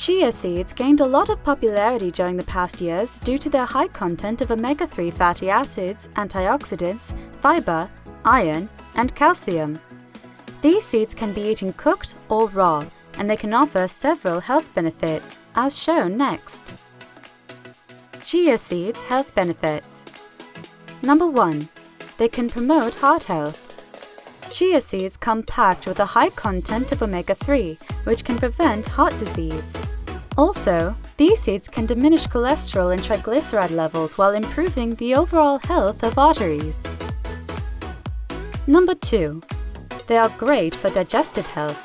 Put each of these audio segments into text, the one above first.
Chia seeds gained a lot of popularity during the past years due to their high content of omega-3 fatty acids, antioxidants, fiber, iron, and calcium. These seeds can be eaten cooked or raw, and they can offer several health benefits, as shown next. Chia seeds' health benefits. Number 1. They can promote heart health. Chia seeds come packed with a high content of omega-3, which can prevent heart disease. Also, these seeds can diminish cholesterol and triglyceride levels while improving the overall health of arteries. Number 2. They are great for digestive health.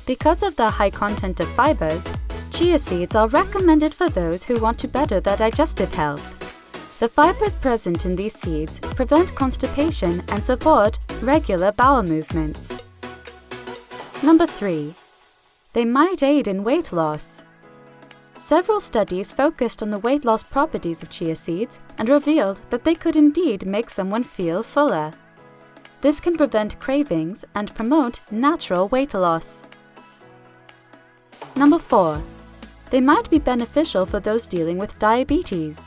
Because of their high content of fibers, chia seeds are recommended for those who want to better their digestive health. The fibers present in these seeds prevent constipation and support regular bowel movements. Number 3. They might aid in weight loss. Several studies focused on the weight loss properties of chia seeds and revealed that they could indeed make someone feel fuller. This can prevent cravings and promote natural weight loss. Number 4. They might be beneficial for those dealing with diabetes.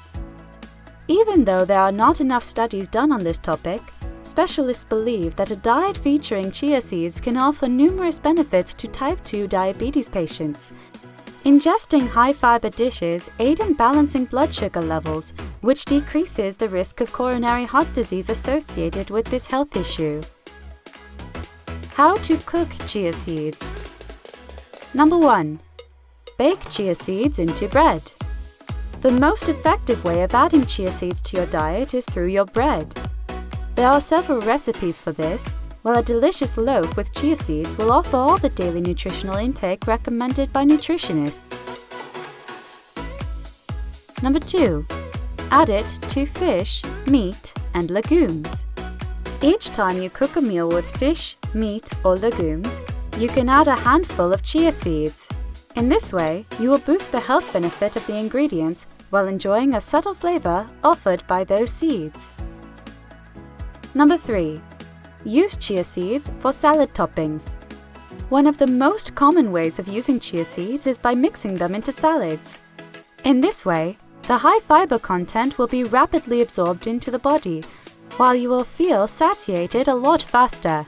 Even though there are not enough studies done on this topic, specialists believe that a diet featuring chia seeds can offer numerous benefits to type 2 diabetes patients. Ingesting high-fiber dishes aid in balancing blood sugar levels, which decreases the risk of coronary heart disease associated with this health issue. How to cook chia seeds. Number 1. Bake chia seeds into bread. The most effective way of adding chia seeds to your diet is through your bread. There are several recipes for this, while a delicious loaf with chia seeds will offer all the daily nutritional intake recommended by nutritionists. Number 2. Add it to fish, meat, and legumes. Each time you cook a meal with fish, meat, or legumes, you can add a handful of chia seeds. In this way, you will boost the health benefit of the ingredients while enjoying a subtle flavor offered by those seeds. Number 3. Use chia seeds for salad toppings. One of the most common ways of using chia seeds is by mixing them into salads. In this way, the high fiber content will be rapidly absorbed into the body, while you will feel satiated a lot faster.